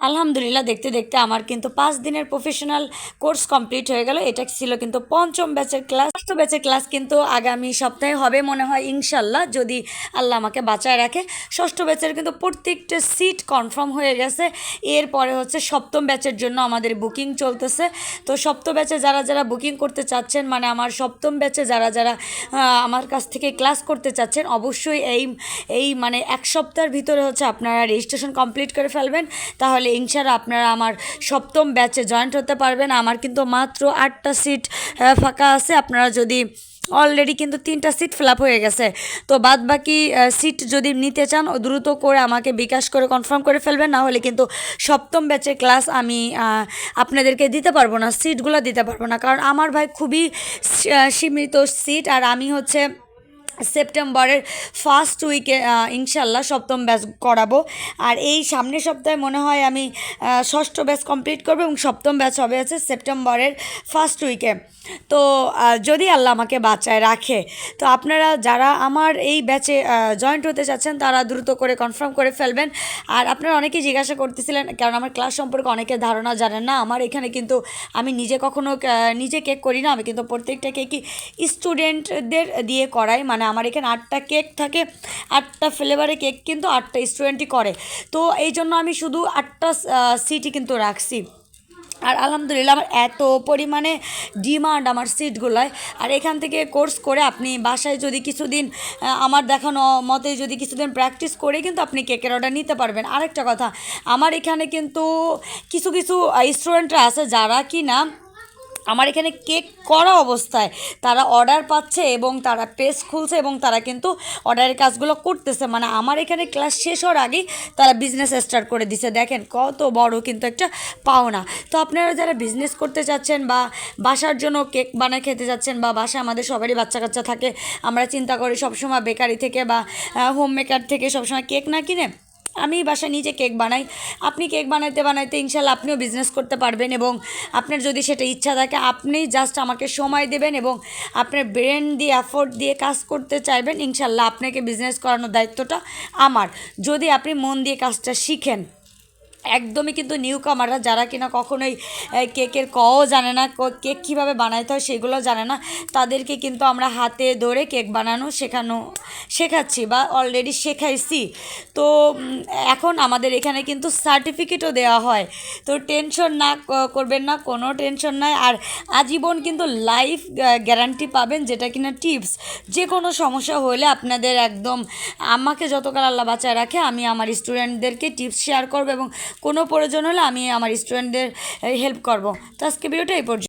আলহামদুলিল্লাহ দেখতে দেখতে আমার কিন্তু 5 দিনের প্রফেশনাল কোর্স কমপ্লিট হয়ে গেল। এটা ছিল কিন্তু পঞ্চম ব্যাচের ক্লাস। ষষ্ঠ ব্যাচের ক্লাস কিন্তু আগামী সপ্তাহে হবে মনে হয় ইনশাল্লাহ, যদি আল্লাহ আমাকে বাঁচায় রাখে। ষষ্ঠ ব্যাচের কিন্তু প্রত্যেকটা সিট কনফার্ম হয়ে গেছে। এরপরে হচ্ছে সপ্তম ব্যাচের জন্য আমাদের বুকিং চলতেছে। তো সপ্তম ব্যাচে যারা যারা বুকিং করতে চাচ্ছেন, মানে আমার সপ্তম ব্যাচে যারা যারা আমার কাছ থেকে ক্লাস করতে চাচ্ছেন, অবশ্যই এই মানে এক সপ্তাহের ভিতরে হচ্ছে আপনারা রেজিস্ট্রেশন কমপ্লিট করে ফেলবেন। তাহলে ইনশাআল্লাহ আপনারা আমার সপ্তম ব্যাচে জয়েন্ট হতে পারবেন। আমার কিন্তু মাত্র 8টা সিট ফাঁকা আছে। আপনারা যদি অলরেডি কিন্তু 3টা সিট ফিল আপ হয়ে গেছে, তো বাদ বাকি সিট যদি নিতে চান দ্রুত করে আমাকে বিকাশ করে কনফার্ম করে ফেলবেন, না হলে কিন্তু সপ্তম ব্যাচের ক্লাস আমি আপনাদেরকে দিতে পারবো না, সিটগুলো দিতে পারবো না। কারণ আমার ভাই খুবই সীমিত সিট, আর আমি হচ্ছে সেপ্টেম্বরের ফার্স্ট উইকে ইনশাল্লাহ সপ্তম ব্যাচ করাবো। আর এই সামনের সপ্তাহে মনে হয় আমি ষষ্ঠ ব্যাচ কমপ্লিট করবো এবং সপ্তম ব্যাচ হবে হচ্ছে সেপ্টেম্বরের ফার্স্ট উইকে। তো যদি আল্লাহ আমাকে বাঁচায় রাখে, তো আপনারা যারা আমার এই ব্যাচে জয়েন্ট হতে চাচ্ছেন তারা দ্রুত করে কনফার্ম করে ফেলবেন। আর আপনারা অনেকেই জিজ্ঞাসা করতেছিলেন, কারণ আমার ক্লাস সম্পর্কে অনেকে ধারণা জানেন না। আমার এখানে কিন্তু আমি নিজে কখনো নিজে কেক করি না, আমি কিন্তু প্রত্যেকটা কেকই স্টুডেন্টদের দিয়ে করাই। মানে আমার এখানে 8টা কেক থাকে, 8টা ফ্লেভারের কেক কিন্তু 8টা স্টুডেন্টই করে। তো এই জন্য আমি শুধু 8টা সিটই কিন্তু রাখছি। আর আলহামদুলিল্লাহ আমার এত পরিমাণে ডিমান্ড আমার সিটগুলোয়। আর এখান থেকে কোর্স করে আপনি বাসায় যদি কিছুদিন আমার দেখানো মতে যদি কিছুদিন প্র্যাকটিস করে কিন্তু আপনি কেকের অর্ডার নিতে পারবেন। আরেকটা কথা, আমার এখানে কিন্তু কিছু কিছু স্টুডেন্টরা আছে যারা কি না আমার এখানে কেক করা অবস্থায় তারা অর্ডার পাচ্ছে এবং তারা পেজ খুলছে এবং তারা কিন্তু অর্ডারের কাজগুলো করতেছে। মানে আমার এখানে ক্লাস শেষ হওয়ার আগেই তারা বিজনেস স্টার্ট করে দিছে। দেখেন কত বড় কিন্তু একটা পাওনা। তো আপনারা যারা বিজনেস করতে চাচ্ছেন বা বাসার জন্য কেক বানায় খেতে যাচ্ছেন, বা বাসায় আমাদের সবারই বাচ্চা কাচ্চা থাকে, আমরা চিন্তা করি সবসময় বেকারি থেকে বা হোম মেকার থেকে সবসময় কেক না কিনে আমি বাসায় নিজে কেক বানাই। আপনি কেক বানাইতে বানাইতে ইনশাল্লাহ আপনিও বিজনেস করতে পারবেন, এবং আপনার যদি সেটা ইচ্ছা থাকে আপনি জাস্ট আমাকে সময় দেবেন এবং আপনার ব্রেন দিয়ে এফোর্ট দিয়ে কাজ করতে চাইবেন, ইনশাল্লাহ আপনাকে বিজনেস করানোর দায়িত্বটা আমার, যদি আপনি মন দিয়ে কাজটা শিখেন। একদমই কিন্তু নিউ কামাররা যারা কিনা কখনোই কেকের কও জানে না, কেক কীভাবে বানাইতে হয় সেগুলো জানে না, তাদেরকে কিন্তু আমরা হাতে ধরে কেক বানানো শেখাচ্ছি বা অলরেডি শেখাইছি। তো এখন আমাদের এখানে কিন্তু সার্টিফিকেটও দেওয়া হয়। তো টেনশন না করবেন না, কোনো টেনশন নাই। আর আজীবন কিন্তু লাইফ গ্যারান্টি পাবেন, যেটা কিনা টিপস। যে কোনো সমস্যা হলে আপনাদের একদম আমাকে যতকাল আল্লাহ বাঁচায় রাখে আমি আমার স্টুডেন্টদেরকে টিপস শেয়ার করবো এবং কোনো প্রয়োজন হলে আমি আমার স্টুডেন্টদের হেল্প করব। তো আজকে ভিডিওটা এই পর্যন্ত।